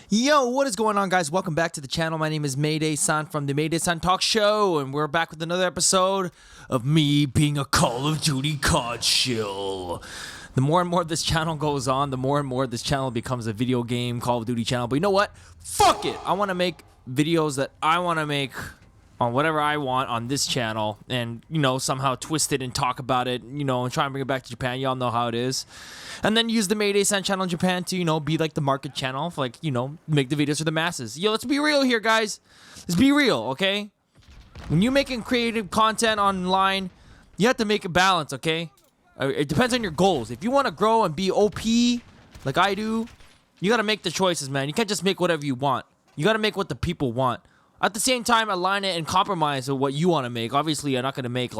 Yo, what is going on, guys? Welcome back to the channel. My name is Maydaysan from the Maydaysan Talk Show, and we're back with another episode of me being a Call of Duty COD shill. The more and more this channel goes on, the more and more this channel becomes a video game Call of Duty channel. But you know what? Fuck it! I want to make videos that I want to make on whatever I want on this channel, and somehow twist it and talk about it, and try and bring it back to Japan. Y'all know how it is. And then use the Maydaysan channel in Japan to be like the market channel for, make the videos for the masses. Yo, let's be real here, guys. Let's be real, okay? When you're making creative content online, you have to make a balance, okay? It depends on your goals. If you want to grow and be OP like I do, you got to make the choices, man. You can't just make whatever you want. You got to make what the people want. At the same time, align it and compromise with what you want to make. Obviously, you're not going to make,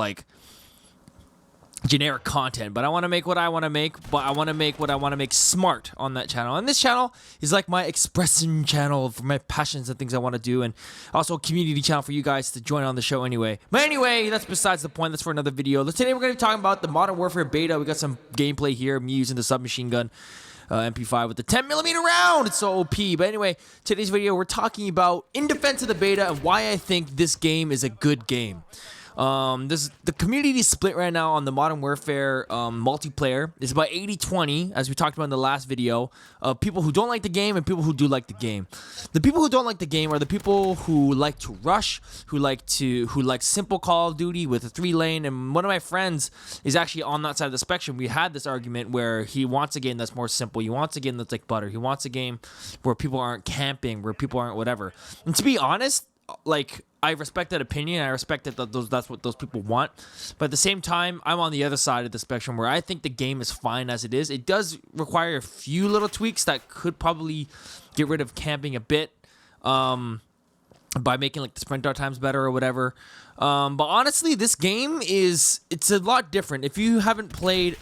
generic content, but I want to make what I want to make, but I want to make what I want to make smart on that channel. And this channel is like my expression channel for my passions and things I want to do, and also a community channel for you guys to join on the show anyway. But anyway, that's besides the point. That's for another video. Today we're going to be talking about the Modern Warfare beta. We got some gameplay here, me using the submachine gun MP5 with the 10mm round. It's so OP. But anyway, today's video we're talking about in defense of the beta and why I think this game is a good game. The community is split right now on the Modern Warfare multiplayer. It's about 80-20, as we talked about in the last video, of people who don't like the game and people who do like the game. The people who don't like the game are the people who like to rush, who like simple Call of Duty with a 3-lane. And one of my friends is actually on that side of the spectrum. We had this argument where he wants a game that's more simple. He wants a game that's like butter. He wants a game where people aren't camping, where people aren't whatever. And to be honest, I respect that opinion. I respect that that's what those people want. But at the same time, I'm on the other side of the spectrum where I think the game is fine as it is. It does require a few little tweaks that could probably get rid of camping a bit by making the sprint dart times better or whatever. But honestly, this game it's a lot different. If you haven't played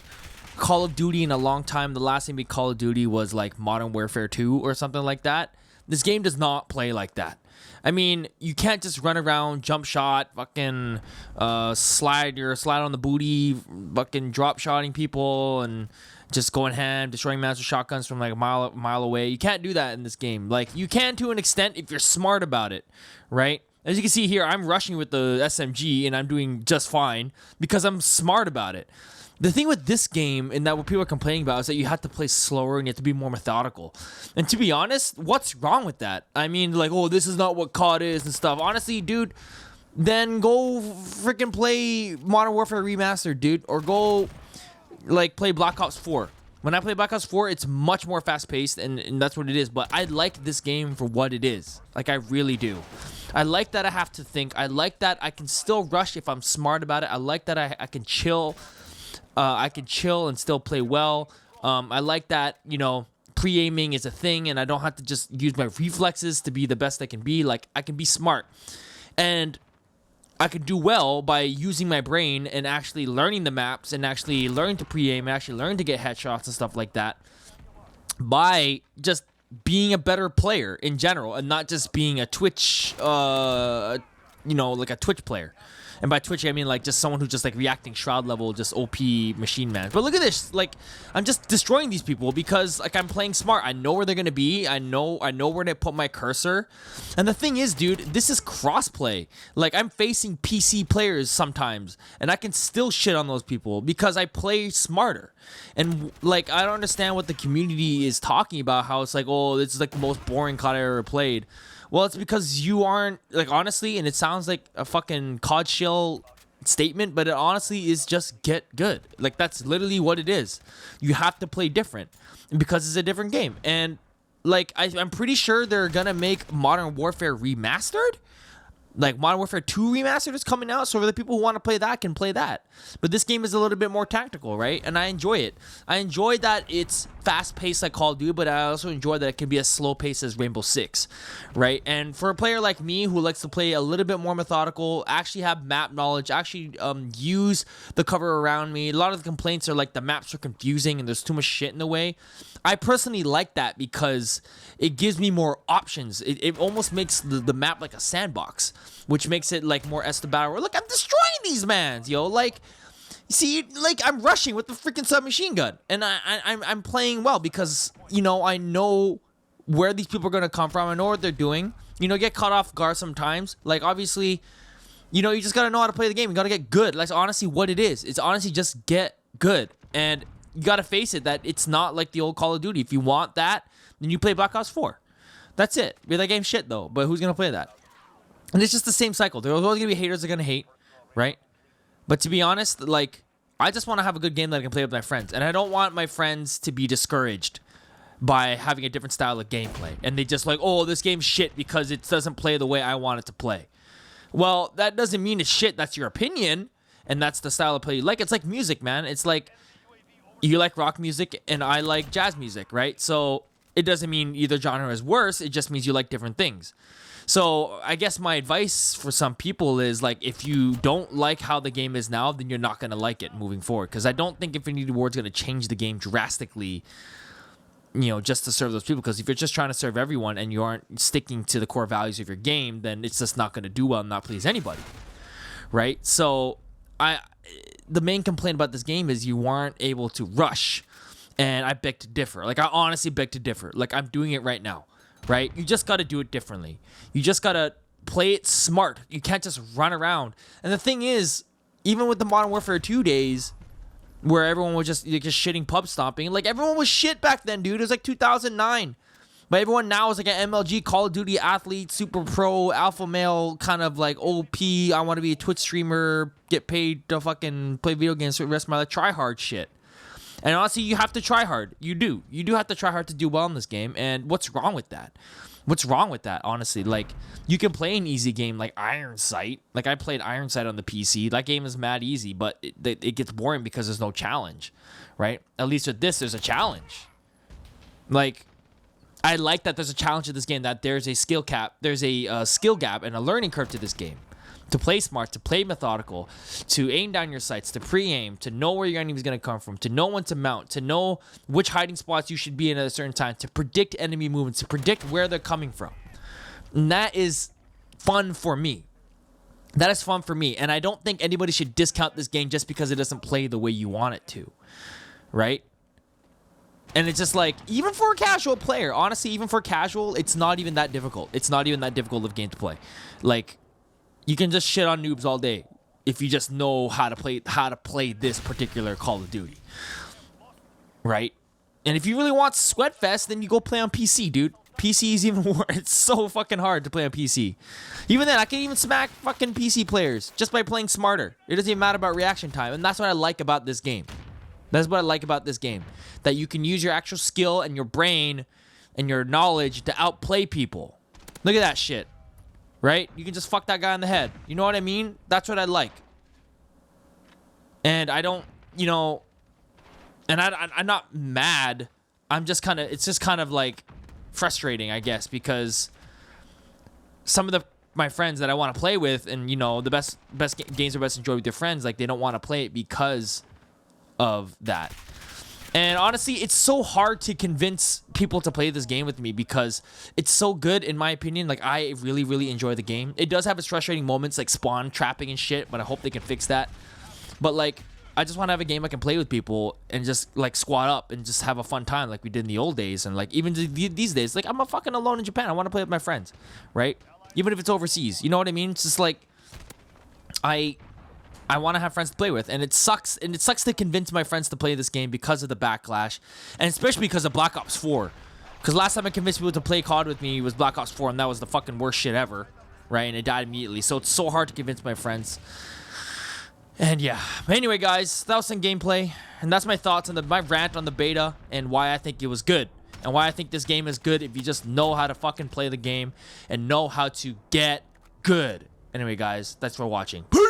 Call of Duty in a long time, the last thing we Call of Duty was like Modern Warfare 2 or something like that. This game does not play like that. I mean, you can't just run around, jump shot, fucking slide on the booty, fucking drop shotting people, and just going ham, destroying master shotguns from like a mile away. You can't do that in this game. Like, you can to an extent if you're smart about it, right? As you can see here, I'm rushing with the SMG, and I'm doing just fine because I'm smart about it. The thing with this game, and that what people are complaining about, is that you have to play slower and you have to be more methodical. And to be honest, what's wrong with that? I mean, oh, this is not what COD is and stuff. Honestly, dude, then go freaking play Modern Warfare Remastered, dude. Or go, play Black Ops 4. When I play Black Ops 4, it's much more fast-paced, and that's what it is. But I like this game for what it is. I really do. I like that I have to think. I like that I can still rush if I'm smart about it. I like that I can chill. I can chill and still play well. I like that, pre-aiming is a thing, and I don't have to just use my reflexes to be the best I can be. I can be smart. And I can do well by using my brain and actually learning the maps and actually learning to pre-aim and actually learn to get headshots and stuff like that by just being a better player in general and not just being a Twitch, a Twitch player. And by Twitch, I mean just someone who's just reacting Shroud level, just OP machine man. But look at this, I'm just destroying these people because I'm playing smart. I know where they're gonna be. I know where to put my cursor. And the thing is, dude, this is crossplay. I'm facing PC players sometimes, and I can still shit on those people because I play smarter. And I don't understand what the community is talking about. How it's oh, this is the most boring COD I ever played. Well, it's because you aren't, honestly, and it sounds like a fucking COD shill statement, but it honestly is just get good. That's literally what it is. You have to play different because it's a different game. And, I'm pretty sure they're gonna make Modern Warfare Remastered. Modern Warfare 2 Remastered is coming out, so for the people who want to play that can play that. But this game is a little bit more tactical, right? And I enjoy it. I enjoy that it's fast-paced like Call of Duty, but I also enjoy that it can be as slow-paced as Rainbow Six, right? And for a player like me who likes to play a little bit more methodical, actually have map knowledge, actually use the cover around me, a lot of the complaints are the maps are confusing and there's too much shit in the way. I personally like that because it gives me more options. It almost makes the map like a sandbox, which makes it more Estabao. Where, look, I'm destroying these mans, yo. See, I'm rushing with the freaking submachine gun, and I'm playing well because I know where these people are going to come from. I know what they're doing. You know, get caught off guard sometimes. Like, obviously, you know, you just got to know how to play the game. You got to get good. That's honestly what it is. It's honestly just get good. And you got to face it that it's not like the old Call of Duty. If you want that, then you play Black Ops 4. That's it. That game's shit, though. But who's going to play that? And it's just the same cycle. There's always going to be haters that are going to hate, right? But to be honest, like, I just want to have a good game that I can play with my friends. And I don't want my friends to be discouraged by having a different style of gameplay. And they just like, oh, this game's shit because it doesn't play the way I want it to play. Well, that doesn't mean it's shit. That's your opinion. And that's the style of play you like. It's like music, man. It's like you like rock music and I like jazz music, right? So it doesn't mean either genre is worse. It just means you like different things. So I guess my advice for some people is, like, if you don't like how the game is now, then you're not going to like it moving forward. Because I don't think Infinity Ward's going to change the game drastically, you know, just to serve those people. Because if you're just trying to serve everyone and you aren't sticking to the core values of your game, then it's just not going to do well and not please anybody, right? So the main complaint about this game is you aren't able to rush, and I beg to differ. Like, I honestly beg to differ. Like, I'm doing it right now. Right? You just got to do it differently. You just got to play it smart. You can't just run around. And the thing is, even with the Modern Warfare 2 days, where everyone was just shitting pub stomping, like, everyone was shit back then, dude. It was like 2009. But everyone now is like an MLG, Call of Duty athlete, super pro, alpha male, kind of like OP, I want to be a Twitch streamer, get paid to fucking play video games for the rest of my life, try hard shit. And honestly, you have to try hard. You do. You do have to try hard to do well in this game. And what's wrong with that? What's wrong with that, honestly? Like, you can play an easy game like Iron Sight. Like, I played Iron Sight on the PC. That game is mad easy, but it gets boring because there's no challenge, right? At least with this, there's a challenge. Like, I like that there's a challenge to this game, that there's a skill gap and a learning curve to this game. To play smart, to play methodical, to aim down your sights, to pre-aim, to know where your enemy is going to come from, to know when to mount, to know which hiding spots you should be in at a certain time, to predict enemy movements, to predict where they're coming from. And that is fun for me. That is fun for me. And I don't think anybody should discount this game just because it doesn't play the way you want it to. Right? And it's just like, even for a casual player, honestly, even for casual, it's not even that difficult. It's not even that difficult of a game to play. Like, you can just shit on noobs all day if you just know how to play this particular Call of Duty, right? And if you really want Sweatfest, then you go play on PC, dude. PC is even worse. It's so fucking hard to play on PC. Even then, I can even smack fucking PC players just by playing smarter. It doesn't even matter about reaction time, and that's what I like about this game. That's what I like about this game, that you can use your actual skill and your brain and your knowledge to outplay people. Look at that shit. Right? You can just fuck that guy in the head. You know what I mean? That's what I like. And I don't, you know, and I'm not mad. I'm just kind of, it's just kind of like frustrating, I guess, because some of my friends that I want to play with, and, you know, the best games are best enjoyed with your friends, like, they don't want to play it because of that. And honestly, it's so hard to convince people to play this game with me because it's so good, in my opinion. Like, I really, really enjoy the game. It does have its frustrating moments, like spawn trapping and shit, but I hope they can fix that. But, like, I just want to have a game I can play with people and just, like, squat up and just have a fun time like we did in the old days. And, like, even these days, like, I'm fucking alone in Japan. I want to play with my friends, right? Even if it's overseas. You know what I mean? It's just, like, I want to have friends to play with, and it sucks. And it sucks to convince my friends to play this game because of the backlash, and especially because of Black Ops 4. Because last time I convinced people to play COD with me was Black Ops 4, and that was the fucking worst shit ever, right? And it died immediately. So it's so hard to convince my friends. And yeah. But anyway, guys, that was some gameplay, and that's my thoughts on my rant on the beta and why I think it was good, and why I think this game is good if you just know how to fucking play the game and know how to get good. Anyway, guys, thanks for watching. Peace!